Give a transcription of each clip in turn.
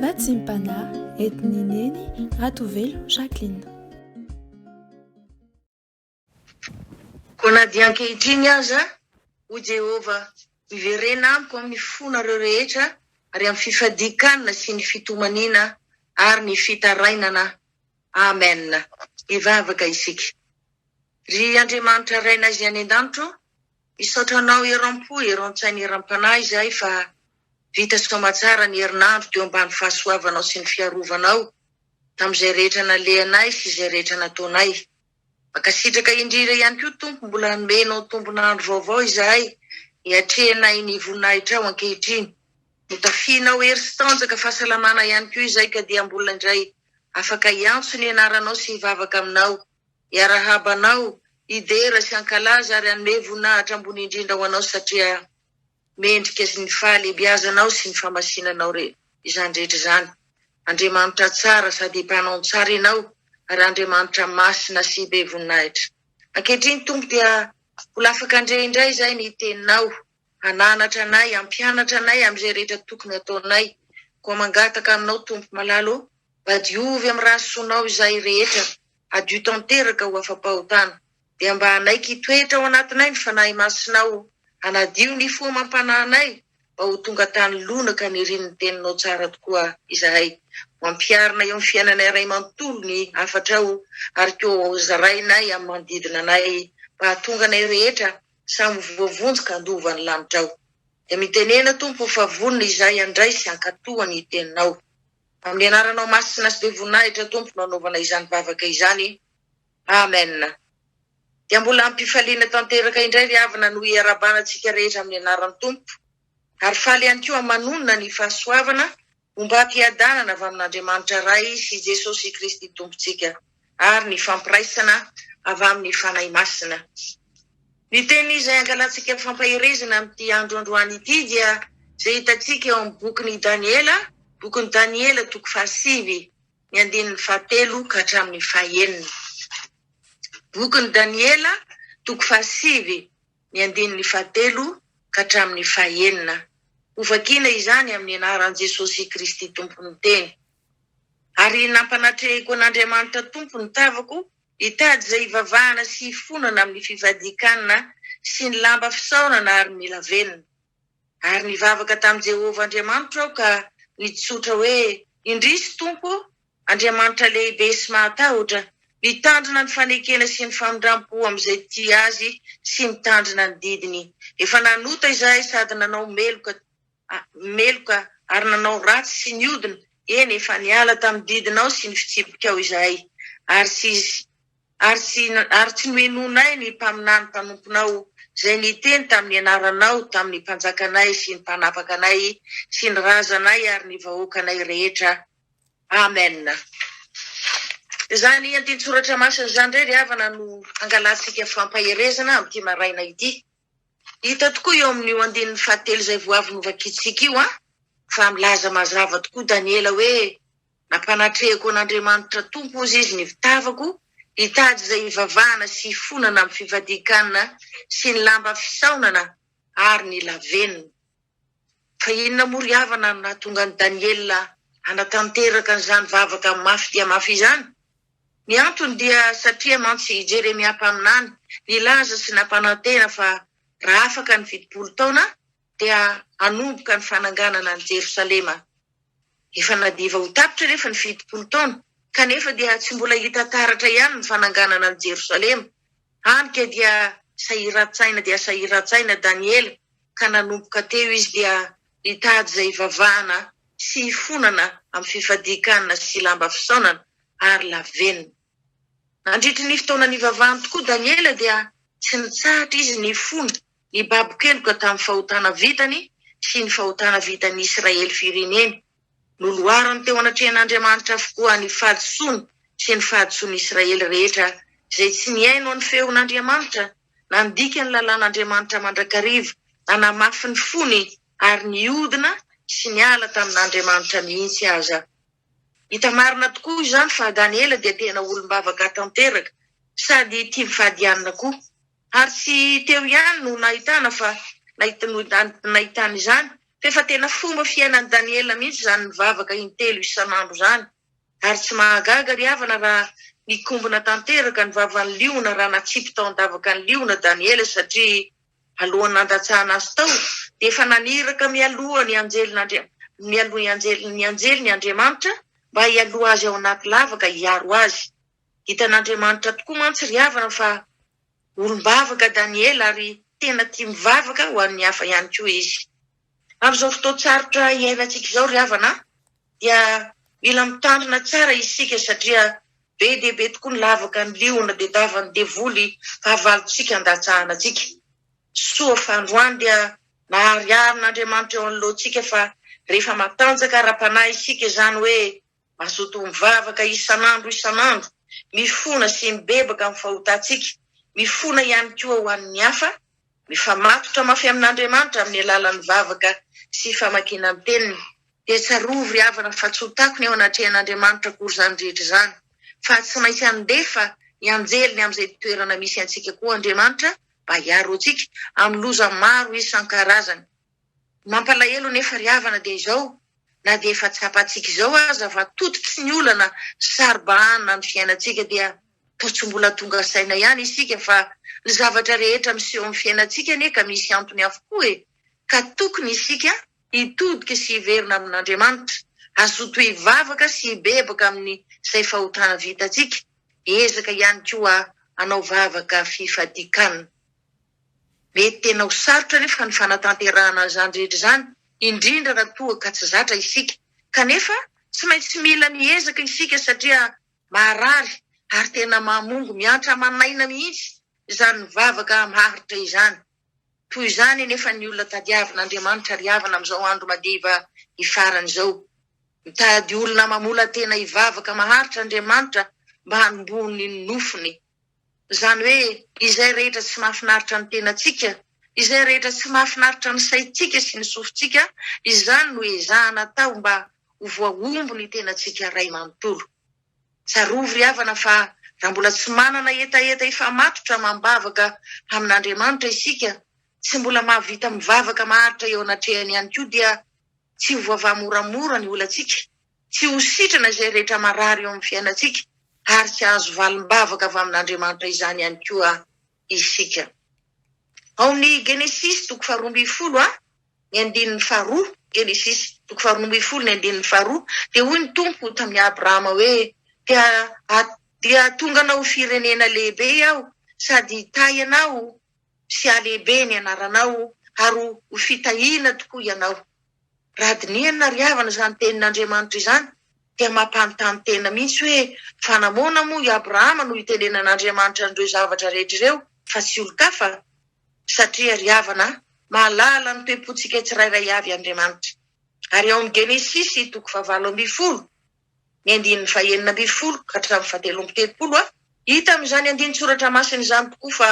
Vatsimpana etnineny Ratovelo Jacqueline. Kona diankehitriny aza ho Jehova miverena amiko amin'ny fonareo rehetra ary amin'ny fifadikanana sy ny fitomanina ary ny fitarainana. Amen. Ivavaka isika. Ry Andriamanitra raina azy any an-danitro, misaotra anao eram-po, eran-tsaina, eram-panahy izahay fa vita soamatsara ny herinandro teo ambany fahasoavanao sy ny fiarovanao tamin'izay rehetra nalehanay sy izay rehetra nataonay. Makasitraka indrindra ihany koa Tompo, mbola nomenao tombonandro vaovao izahay hiatrehanay ny voninahitra ao ankehitriny. Notafianao hery sy tanjaka fahasalamana ihany koa izahay ka dia mbola indray afaka hiantso ny anaranao sy hivavaka aminao. Iarahabanao, idera sy ankalaza ary anome voninahitra ambony indrindra ho anao satria mendrika sy ny fahalebiazanao sy ny famasinanao izany rehetra izany. Andriamanitra tsara sady mpanao tsara ianao ary Andriamanitra masina sy be voninahitra. Ankehitriny Tompo dia mbola afaka indray izahay ny teninao, hananatra anay, hampianatra anay amin'izay rehetra tokony ataonay. Koa mangataka aminao Tompo malalo, mba diovy amin'ny raha soanao izahay rehetra, adio tanteraka ho afa-pahotana. Dia mba hanaiky hitoetra ao anatinay ny fanahy masinao, hanadio ny fo mampananay, mba ho tonga tany lonaka ny rinin'ny teninao tsara tokoa izahay. Mampiarina eo amin'ny fiainanay iray manontolo ny afatrao ary koa zarainay amin'ny manodidina anay mba hahatonga anay rehetra samy voavonjy ka handova ny lanitrao. Dia mitenena Tompo fa vonona izahay handray sy hankatoa ny teninao. Amin'ny anaranao masina sy be voninahitra Tompo nanaovana izany vavaka izany. Amen. Dia mbola ampifaliana tanteraka indray ry havana no iarabanantsika rehetra amin'ny anaran'ny Tompo. Ary faly ihany koa manonona ny fahasoavana momba ampiadanana avy amin'Andriamanitra Ray sy Jesosy Kristy Tompontsika ary ny fampiraisana avy amin'ny fanahy masina. Ny teny izay angalantsika fampaherezana amin'ity andro androany ity dia izay hitantsika eo amin'ny bokin'ny Daniela, bokin'ny Daniela toko 5 ny andinin'ny 7 ka hatramin'ny 9. Bokin'ny Daniela toko 5 ny andinin'ny 7 ka hatramin'ny 9. Hovakina izany amin'ny anaran'i Jesosy Kristy Tompony teny. Ary nampanatrehiko an'Andriamanitra Tompo ny tavako hitady izay hivavahana sy hifonana amin'ny fivadikanana sy ny lamba fisaonana ary mila venona. Ary nivavaka tamin'i Jehovah Andriamanitra aho ka nitsotra hoe, indrisy Tompo, Andriamanitra lehibe sy mahatahotra, mitandrina ny fanekena sy ny famindrampo amin'izay ty azy sy mitandrina ny didiny. Efa nanota izahay sady nanao meloka ary nanao ratsy sy niodina, eny efa niala tamin'ny didinao sy ny fitsipikao izahay. Ary tsy noenonay ny mpaminany mpanomponao izay niteny tamin'ny anaranao, tamin'ny mpanjakanay sy ny mpanapakanay sy ny razanay ary ny vahoakanay rehetra. Amen. Izany andian-tsoratra masina izany indray ry havana no angalantsika fampaherezana amin'ity maraina ity. Hita tokoa eo amin'io andinin'ny 7 izay voavy novakitsika io fa milaza mazava tokoa Daniela hoe nampanatrehiko an'Andriamanitra Tompo ozy izy ny vitavako hitady izay hivavahana sy hifonana amin'ny fivadikanana sy ny lamba fisaonana ary ny lavenona. Fa inona moa ry havana nahatonga ny Daniela hanatanteraka an'izany vavaka mafy dia mafy izany? Ny antony dia satria mantsy Jeremia mpaminany nilaza sy nampanantena fa raha afaka ny 70 taona dia hanomboka ny fananganana ny Jerosalema. Efa nadiva ho tapitra rehefa ny 70 taona kanefa dia tsy mbola hita taratra ihany ny fananganana ny Jerosalema. Hanika dia sahiratsaina Daniela ka nanomboka teo izy dia hitady izay hivavahana sy hifonana amin'ny fifadikanana sy lamba fisaonana ary lavenona. Nandritry ny fotoana nivavahany tokoa Daniela dia tsy nitsahatra izy ny fona ny babokeloka tamin'ny fahotana vitany sy ny fahotana vitan'ny Israely fireneny. Noloarany teo anatrehan'Andriamanitra avokoa ny fahadisoany sy ny fahadisoan'ny Israely rehetra izay tsy niaino ny feon'Andriamanitra, nandika ny lalàn'Andriamanitra mandrakariva, nanamafy ny fony ary niodina sy niala tamin'Andriamanitra mihitsy aza. Hita marina tokoa izany fa Daniela dia tena olombavaka tanteraka sady tia mifadianana koa. Ary tsy teo ihany no nahitana fa nahitana izany Fa tena fomba fiainan'i Daniela mihitsy zany mivavaka intelo isan'andro zany. Ary tsy mahagaga ry havana raha nikombona tanteraka ny vavan'ny liona raha natsipy tao an-davaka ny liona Daniela satria alohan'ny nandatsahana azy tao dia efa naniraka mialoha ny anjely Andriamanitra mba hialoha azy ao anaty lavaka hiaro azy. Hitan'Andriamanitra tokoa mantsy ry havana fa olombavaka Daniela ary tena tia mivavaka ho an'ny hafa ihany koa izy. Amin'izao fotoan-tsarotra iainantsika izao ry havana dia mila mitandrina tsara isika satria be dia be tokoa ny lavaka ny liona dia davany devoly fahavalontsika andatsahana-tsika. Soa fa androany dia nahariarin'Andriamanitra eo anoloantsika fa rehefa matanjaka ara-panahy isika izany hoe mazoto mivavaka isan'andro, mifona sy mibebaka amin'ny fahotantsika, mifona ihany koa ho an'ny hafa, mifamatotra mafy amin'Andriamanitra amin'ny alalan'ny vavaka sy famakiana amin'ny teniny. Dia tsarovy ry havana fa tsy ho takony eo anatrehan'Andriamanitra akory izany rehetra izany. Fa tsy maintsy andefa ny anjeliny amin'izay toerana misy antsika koa Andriamanitra mba hiaro antsika amin'ny loza maro isan-karazany. Mampalahelo nefa ry havana dia izao, na dia efa tsapantsika izao aza fa tototry ny olana saribahana ny fiainantsika dia toa tsy mbola tonga saina ihany isika fa ny zavatra rehetra miseho amin'ny fiainantsika ne ka misy antony avokoa ka tokony isika hitodika sy hiverina amin'Andriamanitra, azoto hivavaka sy hibebaka amin'ny izay fahotana vitantsika, ezaka ihany koa hanao vavaka fifadikana. Mety tena ho sarotra nefa ny fanatanterahana izany rehetra izany, indrindra raha toa ka tsy zatra isika. Kanefa tsy maintsy mila miezaka isika satria marary ary tena mahamongo miantra manaina mihitsy izany mivavaka maharitra izany. Toy izany nefa ny olona tadiavin'Andriamanitra ry havana amin'izao andro madiva hifarana izao. Mitady olona mamola tena hivavaka maharitra Andriamanitra mba hanombony ny nofony. Izany hoe izay rehetra tsy mahafinaritra ny tenantsika, izay rehetra tsy mahafinaritra ny saintsika sy ny sofintsika, izany no ezahana atao mba ho voaomby ny tenantsika ray manontolo. Tsarovy ry havana fa raha mbola tsy manana etaeta ifamatotra mambavaka amin'Andriamanitra isika, tsy mbola mahavita mivavaka maharitra eo anatrehany ihany koa dia tsy ho voavaha moramora ny olantsika, tsy ho sitrana izay rehetra marary eo amin'ny fiainantsika, ary tsy azo valim-bavaka avy amin'Andriamanitra izany ihany koa isika. Ao ny Genesis toko 12 ny andinin'ny faharoa, Genesis toko 12 ny andinin'ny faharoa, dia hoy ny Tompo tamin'ny Abrahama hoe dia tonga anao firenena lehibe aho sady hitay anao sy alehibe ny anaranao ary ho fitahiana tokoa ianao. Raha dinihana ry havana izany tenin'Andriamanitra izany dia mampanontany tena mihitsy hoe fa namoana moa i Abrahama no hitenenan'Andriamanitra an'ireo zavatra rehetra ireo fa tsy olo-kafa? Satria ry havana mahalala ny toe-pontsika tsirairay avy Andriamanitra. Ary ao amin'ny Genesis toko 17 ny andinin'ny 19 ka hatramin'ny 17 hita amin'izany andinin'ny soratra masina izany tokoa fa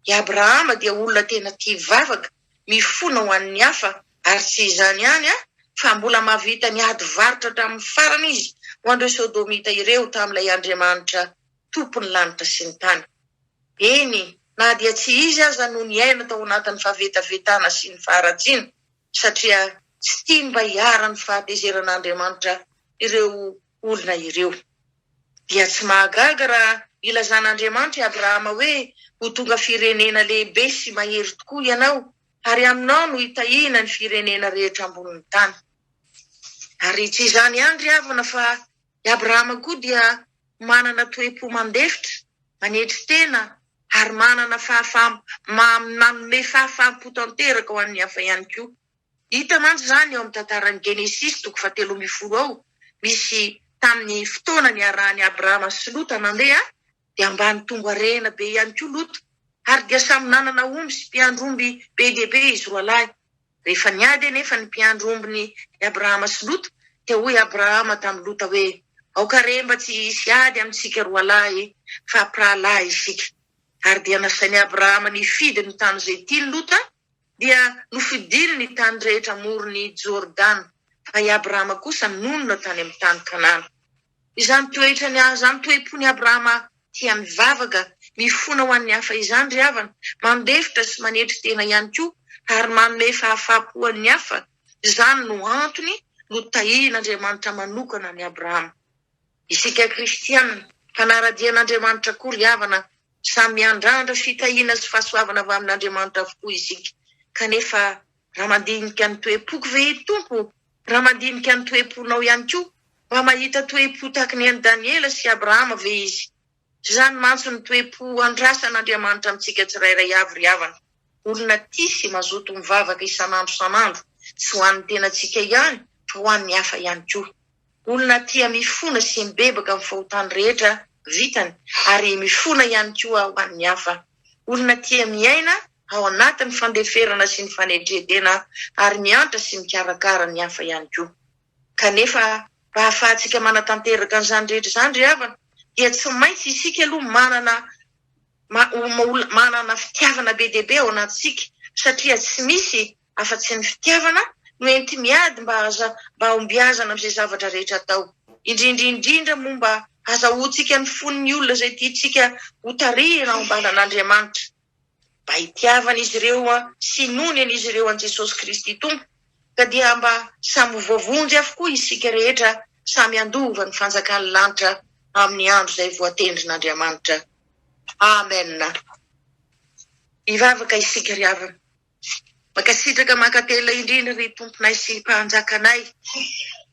i Abrahama dia olona tena tia hivavaka, mifona ho an'ny hafa, ary tsy izany ihany fa mbola mahavita niady varotra tamin'ny farany izy ho an'ireo Sodomita ireo tamin'ilay Andriamanitra tompony lanitra sy ny tany. Eny, na dia tsy izy aza no niaina tao anatin'ny fahavetavetana sy ny faharatsiana, satria tsy tia mba hiara ny fahatezeran'Andriamanitra ireo olona ireo. Dia tsy mahagaga raha ilazan'Andriamanitra i Abrahama hoe ho tonga firenena lehibe sy mahery tokoa ianao, ary aminao no hitahiana ny firenena rehetra ambonin'ny tany. Ary tsy izany ihany ry havana fa i Abrahama koa dia manana toe-po mandefitra, manetry tena, ary manana manome fahafaham-po tanteraka ho an'ny hafa ihany koa. Hita mantsy izany eo amin'ny tantaran'ny Genesis toko 17 ao, misy tamin'ny fotoana ny arahan'i Abrahama sy Lota nandeha, dia ambany tonga rena be ihany koa Lota, ary dia samy nanana omby sy mpiandromby be dia be izy roa lahy. Rehefa niady anefa ny mpiandrombony Abrahama sy Lota, dia hoy Abrahama tamin'ny Lota hoe aokare mba tsy hisy ady amintsika roa lahy fa ampirahalahy isika. Ary dia nasain'i Abrahama nifidy ny tany izay tiany Lota, dia nofidiny ny tany rehetra morony Jordana, fa i Abrahama kosa nonona tany amin'ny tany Kanana. Izany toe-pony Abrahama tia mivavaka, mifona ho an'ny hafa izany ry havana, mandefitra sy manetry tena ihany koa, ary manome fahafapo an'ny hafa, Izany no antony no tahian'Andriamanitra manokana ny Abrahama. Isika kristianina mpanaradian'Andriamanitra kory havana samy andrandra fitahiana sy fahasoavana avy amin'Andriamanitra avokoa isika. Kanefa raha mandinika ny toe-poko ve Tompo, raha mandinika ny toe-ponao ihany koa, mba mahita toe-po tahaka ny an'i Daniela sy Abrahama ve izy? Izany mantsy ny toe-po andrasan'Andriamanitra amintsika tsirairay avy ry havana. Olona tia sy mazoto mivavaka isan'andro san'andro, tsy ho an'ny tenantsika ihany, fa ho an'ny hafa ihany koa. Olona tia mifona sy mibebaka amin'ny fahotany rehetra vitany, ary mifona ihany koa ho an'ny hafa. Olona tia miaina ao anatin'ny fandeferana sy ny fanendredena, ary miantra sy mikarakara ny hafa ihany koa. Kanefa mba hahafahantsika manatanteraka an'izany rehetra izany ry havana, dia tsy maintsy isika aloha manana fitiavana be dia be ao anatsika, satria tsy misy afa-tsy ny fitiavana no enti miady mba hombiazana amin'izay zavatra rehetra atao. Indrindra momba azahoantsika ny fon'ny olona izay tiantsika ho tarihina ao ambanan'Andriamanitra. Mba hitiavana izy ireo sy nonina izy ireo an'i Jesosy Kristy Tompo, ka dia mba samy voavonjy avokoa isika rehetra, samy andova ny fanjakan'ny lanitra amin'ny andro izay voatendrin'Andriamanitra. Amen. Hivavaka isika ry havana. Makasitraka mankatela indrindra ry Tomponay sy mpanjakanay.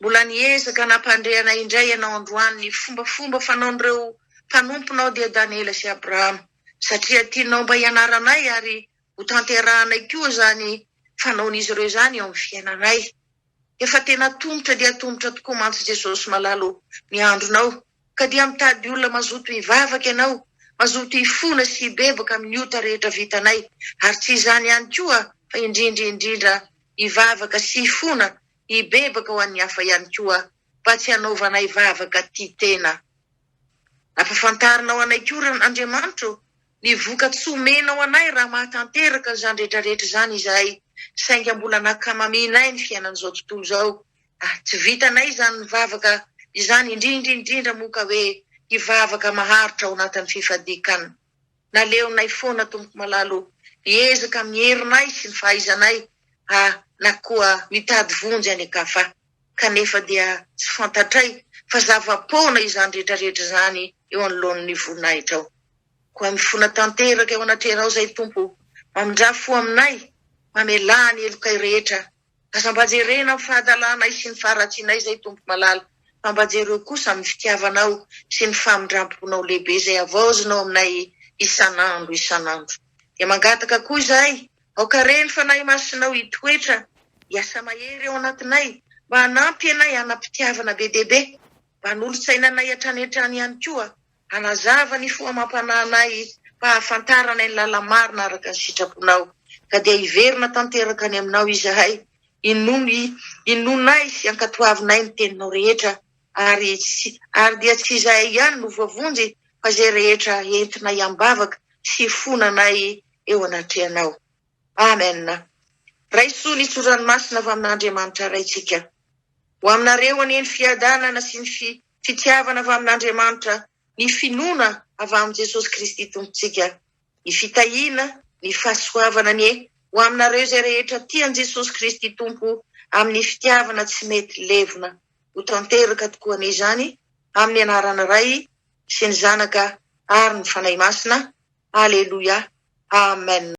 Mbola niezaka nampandrehanay indray ianao androany ny fombafomba fanaon'ireo mpanomponao dia Daniela sy Abrahama, satria tianao mba hianaranay ary ho tanterahanay koa zany fanaon'izy ireo zany eo amin'ny fiainanay. Efa tena tombotra dia tombotra tokoa mantsy Jesosy malalo ny andronao, ka dia mitady olona mazoto hivavaka ianao, mazoto hifona sy hibebaka amin'ny ota rehetra vitanay, ary tsy izany ihany koa fa indrindra hivavaka sy hifona hibebaka ho an'ny hafa ihany koa, mba tsy hanaovanay vavaka ty tena. Nampafantarinao anay koa Andriamanitra ny voka-tsoa menao anay raha mahatanteraka izany rehetrarehetra izany izahay, sainga mbola nakamaminay ny fiainan'izao tontolo izao. Tsy vitanay izany ny vavaka izany, indrindra moka hoe hivavaka maharitra ao anatin'ny fifadikana. Naleonay foana Tompo malalo, niezaka amin'ny herinay sy ny fahaizanay, na koa mitady vonjy any akafa. Kanefa dia tsy fantatray fa zava-poana izany rehetrarehetra izany eo anoloan'ny voninahitra ao. Koa mifona tanteraka eo anatrehonao izay Tompo, mamindrafo aminay, mamelà ny elokay rehetra. Aza mba jerena amin'ny fahadalanay sy ny faharatsianay izay Tompo malala, fa mba jereo kosa amin'ny fitiavanao sy ny famindramponao lehibe izay avaozinao aminay isan'andro. Dia mangataka koa izahay, aokareny fanahy masinao hitoetra, hiasa mahery eo anatinay, mba hanampy anay hanampitiavana be dia be, mba hanolotsainanay hatrany ihany koa, hanazava ny foamam-panahinay, mba hahafantaranay ny lala marina araka ny sitraponao. Ka dia hiverina tanteraka any aminao izahay, inonay sy ankatoavinay ny teninao rehetra, ary dia tsy izahay ihany no voavonjy, fa zay rehetra entinay ambavaka sy fonanay eo anatrehanao. Amen. Raisoa ny tsodranomasina avy amin'Andriamanitra raitsika. Ho aminareo aneny fiadanana sy ny fitiavana avy amin'Andriamanitra, ny finoana avy amin'ny Jesosy Kristy Tompontsika, ny fitahiana, ny fahasoavana ho aminareo izay rehetra tian Jesosy Kristy Tompo amin'ny fitiavana tsy mety levona. Ho tanteraka tokoa an'izany amin'ny anarana Ray sy ny Zanaka ary ny Fanahy Masina. Aleluia. Amen.